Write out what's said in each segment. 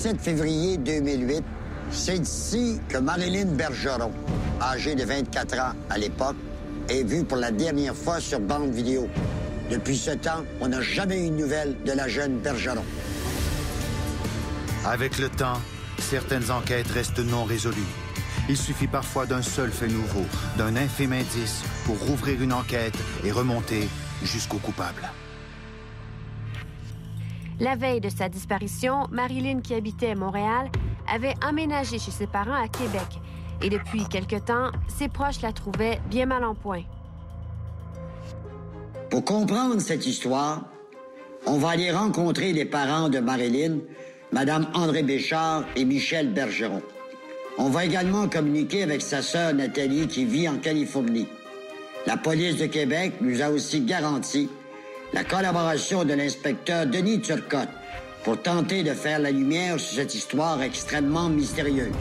17 février 2008, c'est ici que Marilyn Bergeron, âgée de 24 ans à l'époque, est vue pour la dernière fois sur bande vidéo. Depuis ce temps, on n'a jamais eu de nouvelles de la jeune Bergeron. Avec le temps, certaines enquêtes restent non résolues. Il suffit parfois d'un seul fait nouveau, d'un infime indice pour rouvrir une enquête et remonter jusqu'au coupable. La veille de sa disparition, Marilyn, qui habitait à Montréal, avait emménagé chez ses parents à Québec. Et depuis quelque temps, ses proches la trouvaient bien mal en point. Pour comprendre cette histoire, on va aller rencontrer les parents de Marilyn, Mme André Béchard et Michel Bergeron. On va également communiquer avec sa sœur Nathalie qui vit en Californie. La police de Québec nous a aussi garanti la collaboration de l'inspecteur Denis Turcotte pour tenter de faire la lumière sur cette histoire extrêmement mystérieuse.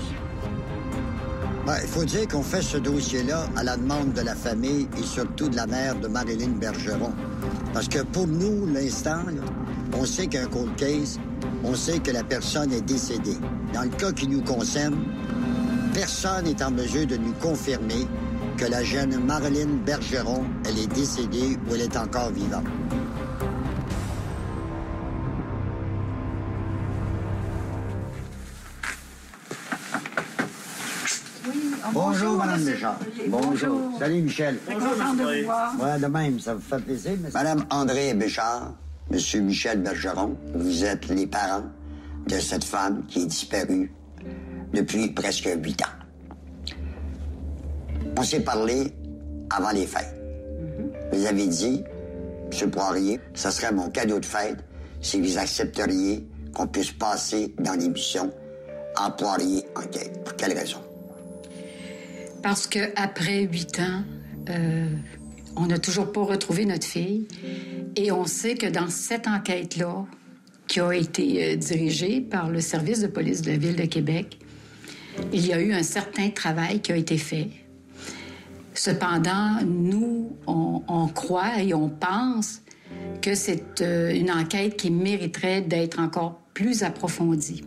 Il faut dire qu'on fait ce dossier-là à la demande de la famille et surtout de la mère de Marilyn Bergeron. Parce que pour nous, l'instant, là, on sait qu'un cold case, on sait que la personne est décédée. Dans le cas qui nous concerne, personne n'est en mesure de nous confirmer que la jeune Marilyn Bergeron, elle est décédée ou elle est encore vivante. Bonjour, Mme Béchard. Bonjour. Salut, Michel. Content de vous voir. Ouais, de même, ça vous fait plaisir. Mme André Béchard, Monsieur Michel Bergeron, vous êtes les parents de cette femme qui est disparue depuis presque 8 ans. On s'est parlé avant les fêtes. Vous avez dit, M. Poirier, ça serait mon cadeau de fête si vous accepteriez qu'on puisse passer dans l'émission en Poirier Enquête. Pour quelle raison? Parce qu'après 8 ans, on n'a toujours pas retrouvé notre fille. Et on sait que dans cette enquête-là, qui a été dirigée par le service de police de la Ville de Québec, il y a eu un certain travail qui a été fait. Cependant, nous, on croit et on pense que c'est une enquête qui mériterait d'être encore plus approfondie.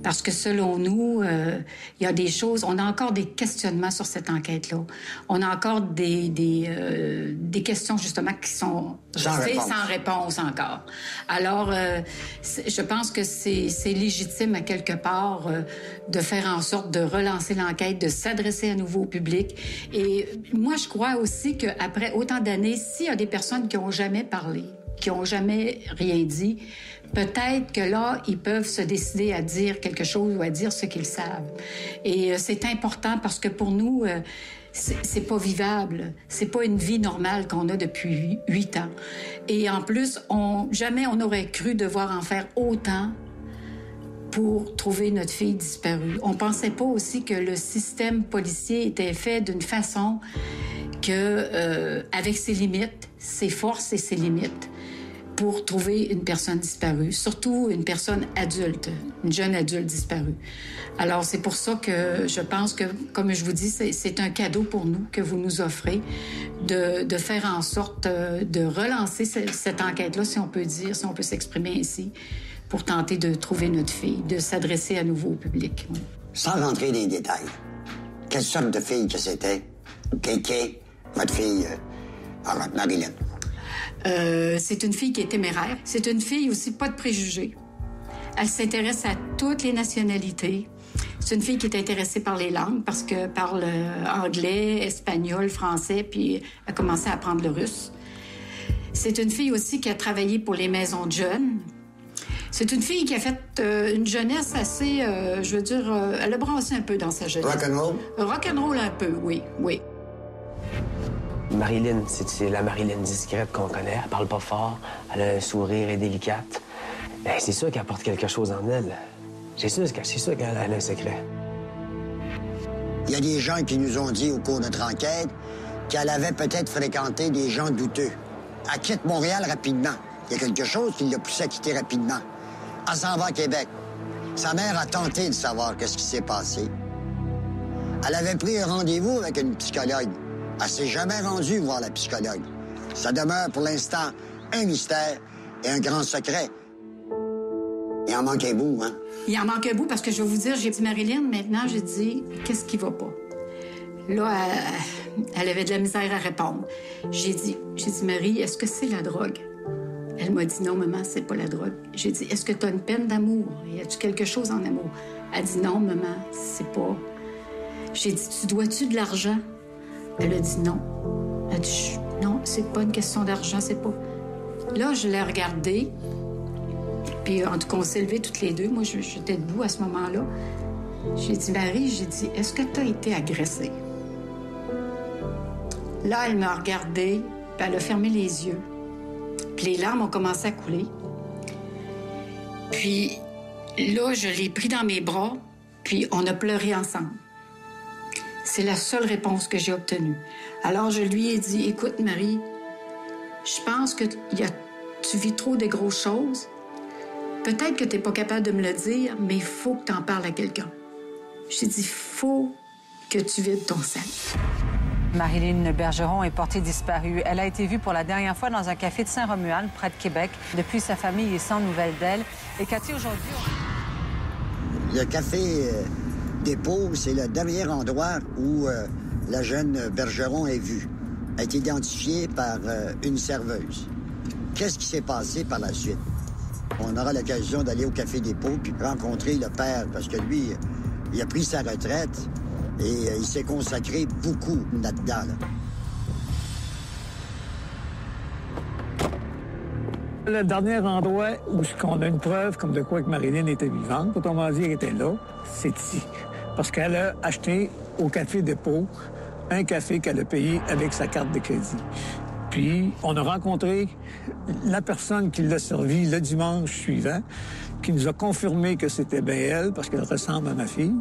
Parce que selon nous, il y a des choses... On a encore des questionnements sur cette enquête-là. On a encore des questions, justement, qui sont sans réponse encore. Alors, je pense que c'est légitime, à quelque part, de faire en sorte de relancer l'enquête, de s'adresser à nouveau au public. Et moi, je crois aussi qu'après autant d'années, s'il y a des personnes qui n'ont jamais parlé, qui n'ont jamais rien dit, peut-être que là, ils peuvent se décider à dire quelque chose ou à dire ce qu'ils savent. Et c'est important parce que pour nous, c'est pas vivable. C'est pas une vie normale qu'on a depuis 8 ans. Et en plus, jamais on aurait cru devoir en faire autant pour trouver notre fille disparue. On pensait pas aussi que le système policier était fait d'une façon que, avec ses limites, ses forces et ses limites, pour trouver une personne disparue, surtout une personne adulte, une jeune adulte disparue. Alors, c'est pour ça que je pense que, comme je vous dis, c'est un cadeau pour nous que vous nous offrez de faire en sorte de relancer cette enquête-là, si on peut dire, si on peut s'exprimer ainsi, pour tenter de trouver notre fille, de s'adresser à nouveau au public. Oui. Sans rentrer dans les détails, quelle sorte de fille que c'était? Qu'est votre fille, Marilyn? C'est une fille qui est téméraire. C'est une fille aussi pas de préjugés. Elle s'intéresse à toutes les nationalités. C'est une fille qui est intéressée par les langues parce qu'elle parle anglais, espagnol, français, puis elle a commencé à apprendre le russe. C'est une fille aussi qui a travaillé pour les maisons de jeunes. C'est une fille qui a fait une jeunesse assez, je veux dire, elle a brassé un peu dans sa jeunesse. Rock'n'roll? Rock'n'roll un peu, oui, oui. Marilyn, c'est la Marilyn discrète qu'on connaît. Elle parle pas fort, elle a un sourire délicate. Ben, c'est sûr qu'elle porte quelque chose en elle. C'est sûr qu'elle a un secret. Il y a des gens qui nous ont dit au cours de notre enquête qu'elle avait peut-être fréquenté des gens douteux. Elle quitte Montréal rapidement. Il y a quelque chose qui l'a poussé à quitter rapidement. Elle s'en va à Québec. Sa mère a tenté de savoir qu'est-ce qui s'est passé. Elle avait pris un rendez-vous avec une psychologue. Elle s'est jamais rendue voir la psychologue. Ça demeure pour l'instant un mystère et un grand secret. Il en manque un bout, hein? Il en manque un bout parce que je vais vous dire, j'ai dit, Marilyn, maintenant, j'ai dit, qu'est-ce qui va pas? Là, elle avait de la misère à répondre. J'ai dit, Marie, est-ce que c'est la drogue? Elle m'a dit, non, maman, c'est pas la drogue. J'ai dit, est-ce que tu as une peine d'amour? Y a-tu quelque chose en amour? Elle dit, non, maman, c'est pas. J'ai dit, tu dois-tu de l'argent? Elle a dit, non. Elle a dit, non, c'est pas une question d'argent, c'est pas. Là, je l'ai regardée. Puis, en tout cas, on s'est levés toutes les deux. Moi, j'étais debout à ce moment-là. J'ai dit, Marie, j'ai dit, est-ce que tu as été agressée? Là, elle m'a regardée, puis elle a fermé les yeux. Puis les larmes ont commencé à couler. Puis là, je l'ai pris dans mes bras, puis on a pleuré ensemble. C'est la seule réponse que j'ai obtenue. Alors, je lui ai dit, écoute, Marie, je pense que tu vis trop de grosses choses. Peut-être que tu n'es pas capable de me le dire, mais il faut que tu en parles à quelqu'un. J'ai dit, il faut que tu vides ton sac. Marilyn Bergeron est portée disparue. Elle a été vue pour la dernière fois dans un café de Saint-Romuald, près de Québec. Depuis, sa famille est sans nouvelles d'elle. Et Cathy, aujourd'hui... Le café Dépôt, c'est le dernier endroit où la jeune Bergeron est vue. Elle est identifiée par une serveuse. Qu'est-ce qui s'est passé par la suite? On aura l'occasion d'aller au café Dépôt puis rencontrer le père, parce que lui, il a pris sa retraite et il s'est consacré beaucoup là-dedans. Le dernier endroit où on a une preuve comme de quoi que Marilyn était vivante, autrement dit, elle était là, c'est ici. Parce qu'elle a acheté au café Dépôt un café qu'elle a payé avec sa carte de crédit. Puis, on a rencontré la personne qui l'a servi le dimanche suivant, qui nous a confirmé que c'était bien elle, parce qu'elle ressemble à ma fille.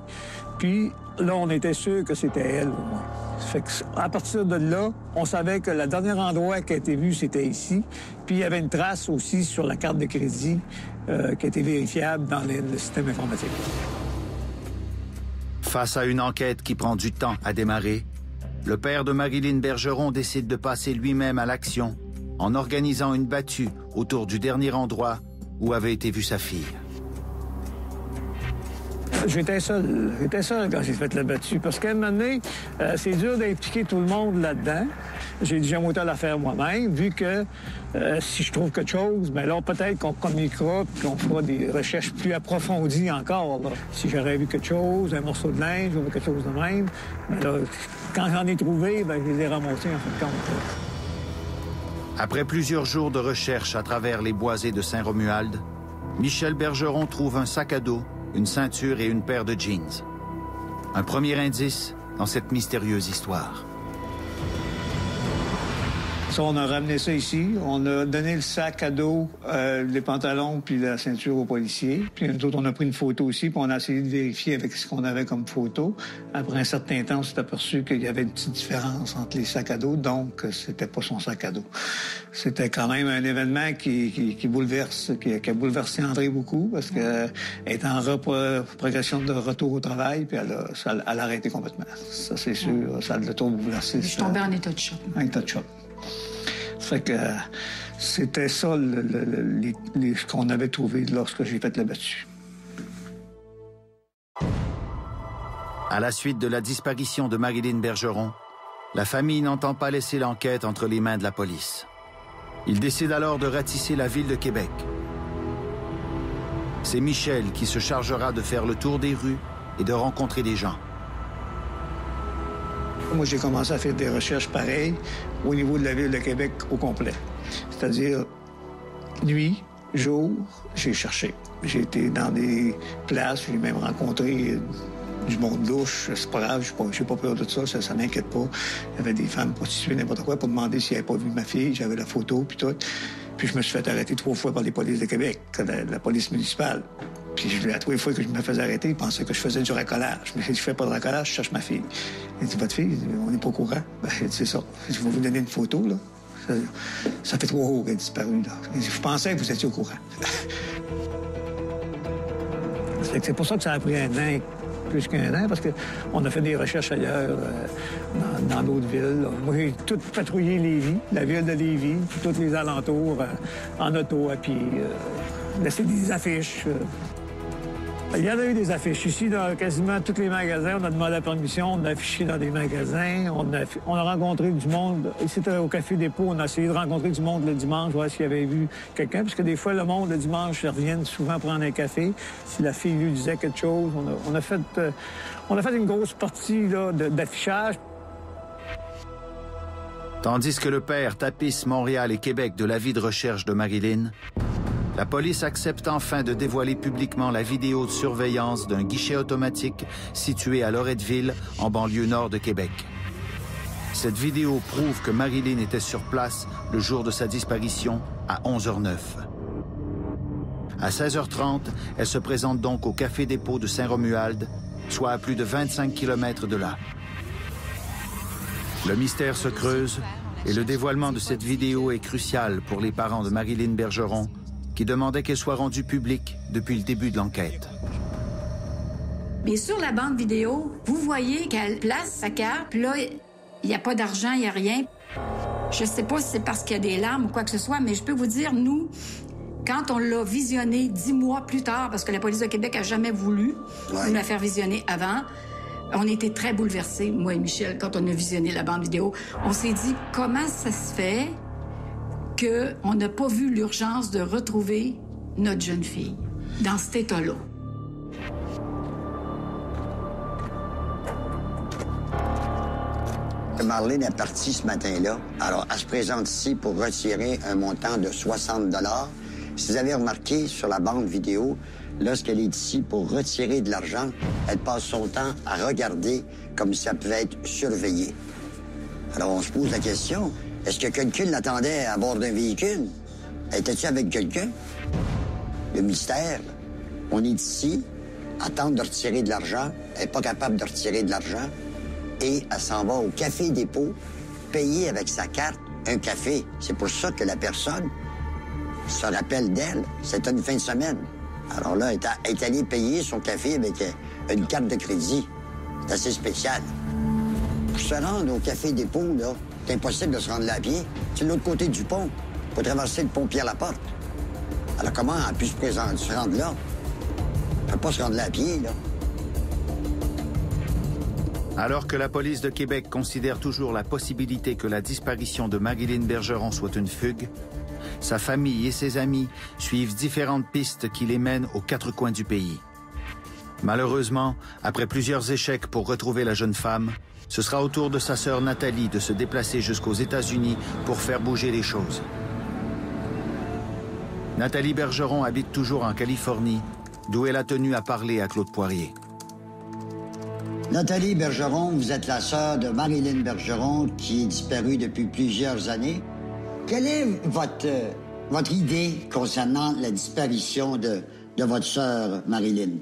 Puis, là, on était sûr que c'était elle, au moins. Fait que, à partir de là, on savait que le dernier endroit qui a été vu, c'était ici. Puis, il y avait une trace aussi sur la carte de crédit qui était vérifiable dans le système informatique. Face à une enquête qui prend du temps à démarrer, le père de Marilyn Bergeron décide de passer lui-même à l'action en organisant une battue autour du dernier endroit où avait été vue sa fille. J'étais seul quand j'ai fait la battue, parce qu'à un moment donné, c'est dur d'impliquer tout le monde là-dedans. J'ai dit, j'aime autant la faire moi-même, vu que si je trouve quelque chose, bien là, peut-être qu'on communiquera et qu'on fera des recherches plus approfondies encore. Là. Si j'aurais vu quelque chose, un morceau de linge, ou quelque chose de même, bien là, quand j'en ai trouvé, bien, je les ai ramassés en fin de compte. Après plusieurs jours de recherche à travers les boisés de Saint-Romuald, Michel Bergeron trouve un sac à dos, une ceinture et une paire de jeans. Un premier indice dans cette mystérieuse histoire. Ça, on a ramené ça ici. On a donné le sac à dos, les pantalons puis la ceinture aux policiers. Puis nous autres, on a pris une photo aussi, puis on a essayé de vérifier avec ce qu'on avait comme photo. Après un certain temps, on s'est aperçu qu'il y avait une petite différence entre les sacs à dos, donc c'était pas son sac à dos. C'était quand même un événement qui a bouleversé André beaucoup, parce qu'elle est en progression de retour au travail, puis elle a arrêté complètement. Ça, c'est sûr, ça l'a tout bouleversé. Je suis tombée en état de choc. En état de choc. Fait que c'était ça ce qu'on avait trouvé lorsque j'ai fait la battue. À la suite de la disparition de Marilyn Bergeron, la famille n'entend pas laisser l'enquête entre les mains de la police. Il décide alors de ratisser la ville de Québec. C'est Michel qui se chargera de faire le tour des rues et de rencontrer des gens. Moi, j'ai commencé à faire des recherches pareilles au niveau de la ville de Québec au complet. C'est-à-dire, nuit, jour, j'ai cherché. J'ai été dans des places, j'ai même rencontré du monde louche. C'est pas grave, j'ai pas peur de ça, ça m'inquiète pas. Il y avait des femmes prostituées, n'importe quoi, pour demander s'ils n'avaient pas vu ma fille. J'avais la photo, puis tout. Puis je me suis fait arrêter 3 fois par les polices de Québec, la police municipale. Puis la 3 fois que je me faisais arrêter, ils pensaient que je faisais du racolage. Mais si je fais pas de racolage, je cherche ma fille. Il dit, votre fille, on n'est pas au courant. Ben, c'est ça. Je vais vous donner une photo, là. Ça fait 3 jours qu'elle est disparue, là. Je pensais que vous étiez au courant. C'est pour ça que ça a pris un an, plus qu'un an, parce qu'on a fait des recherches ailleurs, dans d'autres villes. Moi, j'ai tout patrouillé Lévis, la ville de Lévis, puis tous les alentours, en auto, à pied. laisser des affiches. Il y en a eu des affiches. Ici, dans quasiment tous les magasins, on a demandé la permission, on a affiché dans des magasins, on a rencontré du monde. Ici, au Café Dépôt, on a essayé de rencontrer du monde le dimanche, voir s'il y avait vu quelqu'un, parce que des fois, le monde, le dimanche, ils reviennent souvent prendre un café. Si la fille lui disait quelque chose, on a fait une grosse partie là, d'affichage. Tandis que le père tapisse Montréal et Québec de l'avis de recherche de Marilyn, la police accepte enfin de dévoiler publiquement la vidéo de surveillance d'un guichet automatique situé à Loretteville, en banlieue nord de Québec. Cette vidéo prouve que Marilyn était sur place le jour de sa disparition à 11h09. À 16h30, elle se présente donc au Café Dépôt de Saint-Romuald, soit à plus de 25 km de là. Le mystère se creuse et le dévoilement de cette vidéo est crucial pour les parents de Marilyn Bergeron, qui demandait qu'elle soit rendue publique depuis le début de l'enquête. Mais sur la bande vidéo, vous voyez qu'elle place sa carte, puis là, il n'y a pas d'argent, il n'y a rien. Je sais pas si c'est parce qu'il y a des larmes ou quoi que ce soit, mais je peux vous dire, nous, quand on l'a visionné 10 mois plus tard, parce que la police de Québec a jamais voulu nous la faire visionner avant, on était très bouleversés, moi et Michel, quand on a visionné la bande vidéo. On s'est dit, comment ça se fait qu'on n'a pas vu l'urgence de retrouver notre jeune fille dans cet état-là. Marlène est partie ce matin-là. Alors, elle se présente ici pour retirer un montant de 60 $. Si vous avez remarqué sur la bande vidéo, lorsqu'elle est ici pour retirer de l'argent, elle passe son temps à regarder comme si ça pouvait être surveillé. Alors, on se pose la question... Est-ce que quelqu'un l'attendait à bord d'un véhicule? Était-tu avec quelqu'un? Le mystère. On est ici, attendre de retirer de l'argent. Elle n'est pas capable de retirer de l'argent. Et elle s'en va au Café Dépôt, payer avec sa carte un café. C'est pour ça que la personne se rappelle d'elle. C'était une fin de semaine. Alors là, elle est allée payer son café avec une carte de crédit. C'est assez spécial. Pour se rendre au Café Dépôt, là, c'est impossible de se rendre là à pied. C'est de l'autre côté du pont. Il faut traverser le pont Pierre-Laporte. Alors comment elle a pu se rendre là? Elle ne peut pas se rendre là à pied, là. Alors que la police de Québec considère toujours la possibilité que la disparition de Marilyn Bergeron soit une fugue, sa famille et ses amis suivent différentes pistes qui les mènent aux quatre coins du pays. Malheureusement, après plusieurs échecs pour retrouver la jeune femme, ce sera au tour de sa sœur Nathalie de se déplacer jusqu'aux États-Unis pour faire bouger les choses. Nathalie Bergeron habite toujours en Californie, d'où elle a tenu à parler à Claude Poirier. Nathalie Bergeron, vous êtes la sœur de Marilyn Bergeron qui est disparue depuis plusieurs années. Quelle est votre idée concernant la disparition de votre sœur Marilyn?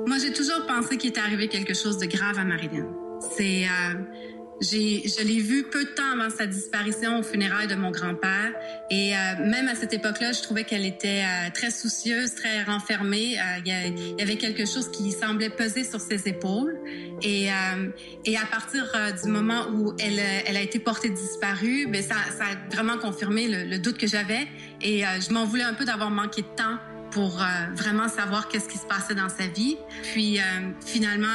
Moi, j'ai toujours pensé qu'il était arrivé quelque chose de grave à Marilyn. Je l'ai vue peu de temps avant sa disparition aux funérailles de mon grand-père. Et même à cette époque-là, je trouvais qu'elle était très soucieuse, très renfermée. Il y avait quelque chose qui semblait peser sur ses épaules. Et à partir du moment où elle a été portée disparue, bien, ça a vraiment confirmé le doute que j'avais. Et je m'en voulais un peu d'avoir manqué de temps pour vraiment savoir qu'est-ce qui se passait dans sa vie. Puis finalement,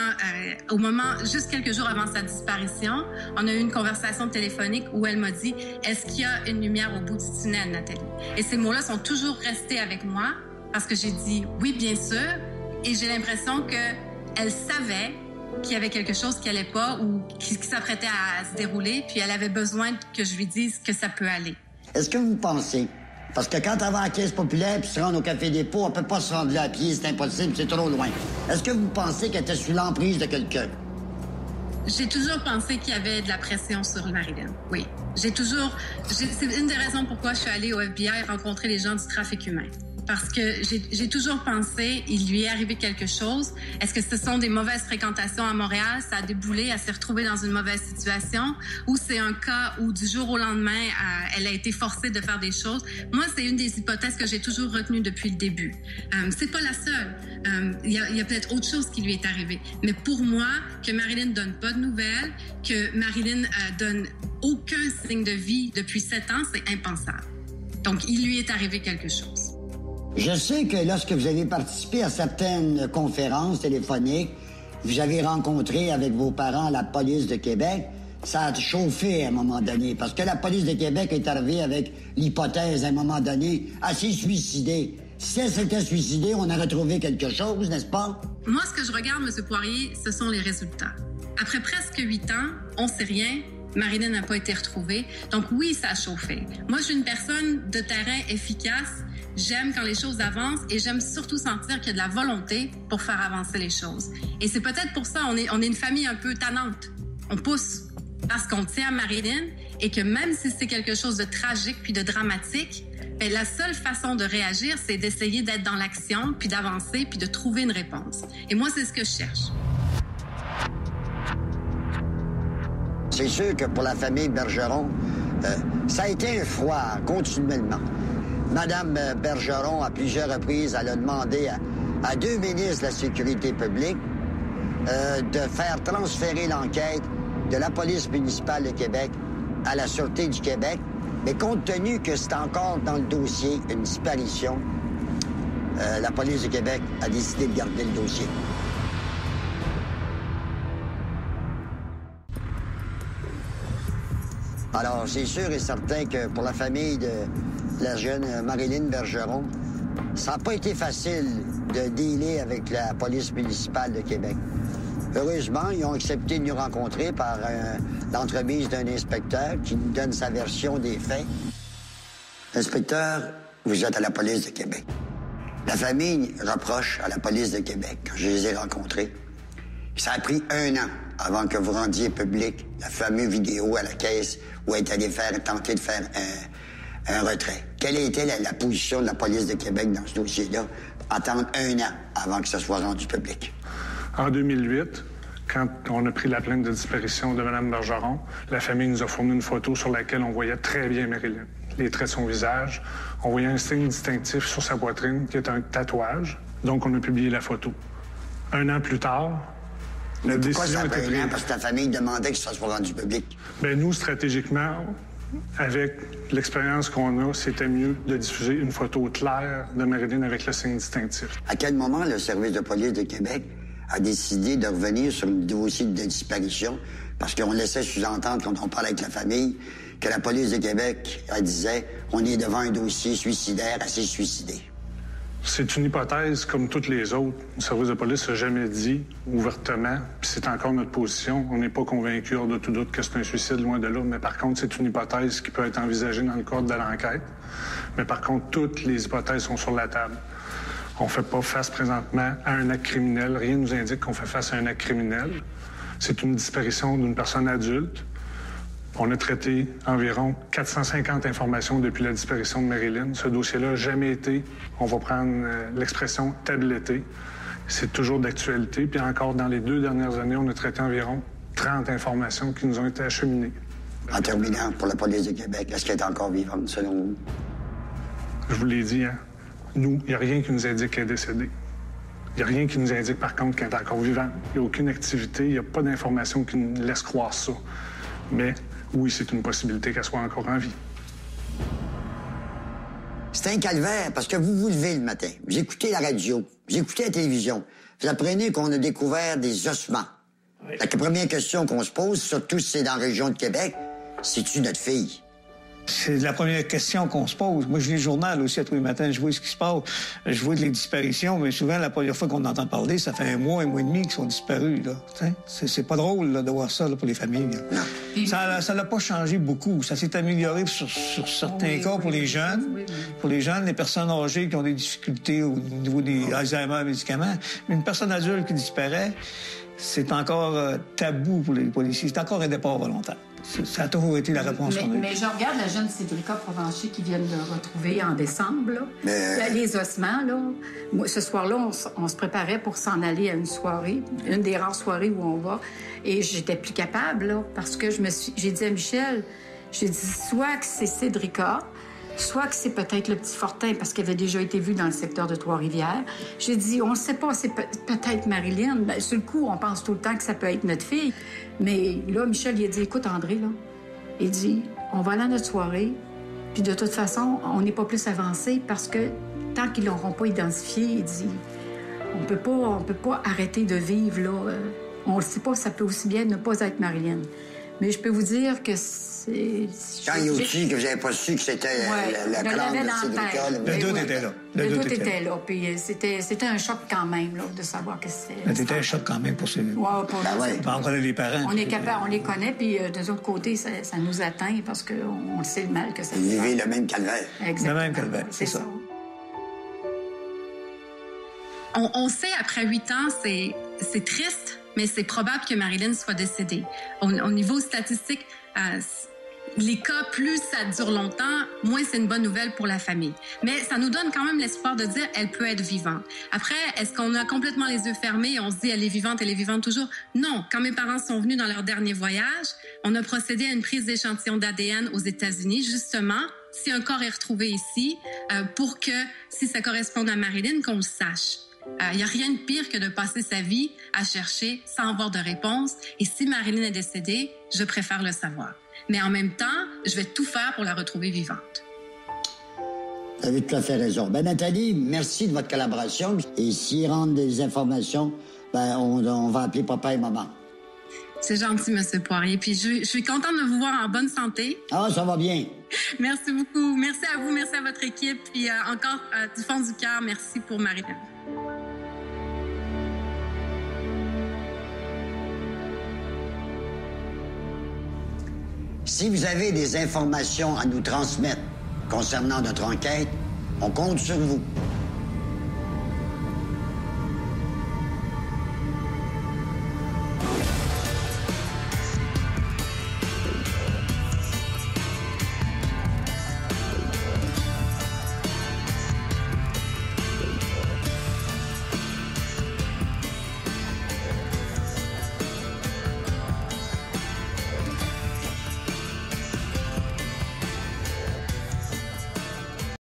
au moment, juste quelques jours avant sa disparition, on a eu une conversation téléphonique où elle m'a dit « Est-ce qu'il y a une lumière au bout du tunnel, Nathalie? » Et ces mots-là sont toujours restés avec moi parce que j'ai dit « Oui, bien sûr ». Et j'ai l'impression qu'elle savait qu'il y avait quelque chose qui allait pas ou qui s'apprêtait à se dérouler, puis elle avait besoin que je lui dise que ça peut aller. Est-ce que vous pensez... Parce que quand on va à la Caisse populaire puis se rendre au Café Dépôt, on peut pas se rendre là à pied, c'est impossible, c'est trop loin. Est-ce que vous pensez qu'elle était sous l'emprise de quelqu'un? J'ai toujours pensé qu'il y avait de la pression sur Marilyn, oui. C'est une des raisons pourquoi je suis allée au FBI rencontrer les gens du trafic humain. Parce que j'ai toujours pensé, il lui est arrivé quelque chose. Est-ce que ce sont des mauvaises fréquentations à Montréal? Ça a déboulé, elle s'est retrouvée dans une mauvaise situation? Ou c'est un cas où du jour au lendemain, elle a été forcée de faire des choses? Moi, c'est une des hypothèses que j'ai toujours retenues depuis le début. C'est pas la seule. Il y a peut-être autre chose qui lui est arrivé. Mais pour moi, que Marilyn donne pas de nouvelles, que Marilyn donne aucun signe de vie depuis 7 ans, c'est impensable. Donc, il lui est arrivé quelque chose. Je sais que lorsque vous avez participé à certaines conférences téléphoniques, vous avez rencontré avec vos parents la police de Québec. Ça a chauffé à un moment donné, parce que la police de Québec est arrivée avec l'hypothèse, à un moment donné, à s'est suicidée. Si elle s'était suicidée, on aurait trouvé quelque chose, n'est-ce pas? Moi, ce que je regarde, M. Poirier, ce sont les résultats. Après presque 8 ans, on sait rien. Marilyn n'a pas été retrouvée. Donc oui, ça a chauffé. Moi, je suis une personne de terrain efficace. J'aime quand les choses avancent et j'aime surtout sentir qu'il y a de la volonté pour faire avancer les choses. Et c'est peut-être pour ça on est une famille un peu tannante. On pousse parce qu'on tient à Marilyn et que même si c'est quelque chose de tragique puis de dramatique, bien, la seule façon de réagir, c'est d'essayer d'être dans l'action, puis d'avancer, puis de trouver une réponse. Et moi, c'est ce que je cherche. C'est sûr que pour la famille Bergeron, ça a été un froid continuellement. Madame Bergeron, à plusieurs reprises, elle a demandé à 2 ministres de la Sécurité publique de faire transférer l'enquête de la police municipale de Québec à la Sûreté du Québec. Mais compte tenu que c'est encore dans le dossier une disparition, la police du Québec a décidé de garder le dossier. Alors, c'est sûr et certain que pour la famille de la jeune Marilyn Bergeron, ça n'a pas été facile de dealer avec la police municipale de Québec. Heureusement, ils ont accepté de nous rencontrer par l'entremise d'un inspecteur qui nous donne sa version des faits. Inspecteur, vous êtes à la police de Québec. La famille reproche à la police de Québec, quand je les ai rencontrés, que ça a pris 1 an avant que vous rendiez public la fameuse vidéo à la caisse où elle est allée tenter de faire un retrait. Quelle était la position de la police de Québec dans ce dossier-là? Attendre 1 an avant que ça soit rendu public. En 2008, quand on a pris la plainte de disparition de Mme Bergeron, la famille nous a fourni une photo sur laquelle on voyait très bien Marilyn. Les traits de son visage. On voyait un signe distinctif sur sa poitrine qui est un tatouage. Donc, on a publié la photo. 1 an plus tard, la décision était prise. Parce que ta famille demandait que ça soit rendu public. Bien, nous, stratégiquement, avec l'expérience qu'on a, c'était mieux de diffuser une photo claire de Marilyn avec le signe distinctif. À quel moment le service de police de Québec a décidé de revenir sur le dossier de disparition? Parce qu'on laissait sous-entendre, quand on parlait avec la famille, que la police de Québec, elle disait, on est devant un dossier suicidaire, elle s'est suicidée. C'est une hypothèse comme toutes les autres. Le service de police n'a jamais dit ouvertement, puis c'est encore notre position. On n'est pas convaincu hors de tout doute que c'est un suicide, loin de là. Mais par contre, c'est une hypothèse qui peut être envisagée dans le cadre de l'enquête. Mais par contre, toutes les hypothèses sont sur la table. On ne fait pas face présentement à un acte criminel. Rien ne nous indique qu'on fait face à un acte criminel. C'est une disparition d'une personne adulte. On a traité environ 450 informations depuis la disparition de Marilyn. Ce dossier-là n'a jamais été, on va prendre l'expression, tabletté. C'est toujours d'actualité. Puis encore, dans les 2 dernières années, on a traité environ 30 informations qui nous ont été acheminées. En terminant, pour la police de Québec, est-ce qu'elle est encore vivante, selon vous? Je vous l'ai dit, hein? Nous, il n'y a rien qui nous indique qu'elle est décédée. Il n'y a rien qui nous indique, par contre, qu'elle est encore vivante. Il n'y a aucune activité, il n'y a pas d'information qui nous laisse croire ça. Mais oui, c'est une possibilité qu'elle soit encore en vie. C'est un calvaire, parce que vous vous levez le matin, vous écoutez la radio, vous écoutez la télévision, vous apprenez qu'on a découvert des ossements. Oui. La première question qu'on se pose, surtout si c'est dans la région de Québec, c'est-tu notre fille? C'est la première question qu'on se pose. Moi, je lis le journal aussi à tous les matins, je vois ce qui se passe. Je vois les disparitions, mais souvent, la première fois qu'on entend parler, ça fait 1 mois et demi qu'ils sont disparus. Là. C'est pas drôle là, de voir ça là, pour les familles. Là. Non. Ça n'a pas changé beaucoup. Ça s'est amélioré sur certains cas pour les jeunes. Pour les jeunes, les personnes âgées qui ont des difficultés au niveau des Alzheimer médicaments. Mais une personne adulte qui disparaît, c'est encore tabou pour les policiers. C'est encore un départ volontaire. Ça a toujours été la réponse qu'on a eue. Mais je regarde la jeune Cédrica Provencher qui vient de retrouver en décembre, là. Les ossements, là. Moi, ce soir-là, on se préparait pour s'en aller à une soirée, une des rares soirées où on va. Et j'étais plus capable, là, parce que j'ai dit à Michel, j'ai dit, soit que c'est Cédrica, soit que c'est peut-être le petit Fortin, parce qu'elle avait déjà été vue dans le secteur de Trois-Rivières. J'ai dit, on ne sait pas, c'est peut-être Marilyn. Ben, sur le coup, on pense tout le temps que ça peut être notre fille. Mais là, Michel, il a dit, écoute, André, là, il dit, on va aller à notre soirée, puis de toute façon, on n'est pas plus avancé parce que tant qu'ils l'auront pas identifié, il dit, on peut pas arrêter de vivre, là. On le sait pas, ça peut aussi bien ne pas être Marilyn. Mais je peux vous dire que c'est... Quand il y a aussi que vous n'avez pas su que c'était la clan de Cédricole. Le doute était là. Le doute était là. Puis c'était un choc quand même, là, de savoir que c'était... C'était un choc quand même pour ces... On connaît les parents. On est capable, on les connaît, puis de l'autre côté, ça nous atteint parce qu'on sait le mal que ça fait. Vous vivez le même calvaire. Exactement. Le même calvaire, c'est ça. On sait, après 8 ans, c'est triste, mais c'est probable que Marilyn soit décédée. Au niveau statistique, les cas, plus ça dure longtemps, moins c'est une bonne nouvelle pour la famille. Mais ça nous donne quand même l'espoir de dire elle peut être vivante. Après, est-ce qu'on a complètement les yeux fermés et on se dit elle est vivante toujours? Non. Quand mes parents sont venus dans leur dernier voyage, on a procédé à une prise d'échantillons d'ADN aux États-Unis, justement, si un corps est retrouvé ici, pour que, si ça correspond à Marilyn, qu'on le sache. Il n'y a rien de pire que de passer sa vie à chercher sans avoir de réponse. Et si Marilyn est décédée, je préfère le savoir. Mais en même temps, je vais tout faire pour la retrouver vivante. Vous avez tout à fait raison. Nathalie, merci de votre collaboration. Et s'ils rendent des informations, on va appeler papa et maman. C'est gentil, M. Poirier. Puis je suis contente de vous voir en bonne santé. Ah, ça va bien. Merci beaucoup. Merci à vous, merci à votre équipe. Puis encore, du fond du cœur, merci pour Marilyn. Si vous avez des informations à nous transmettre concernant notre enquête, on compte sur vous.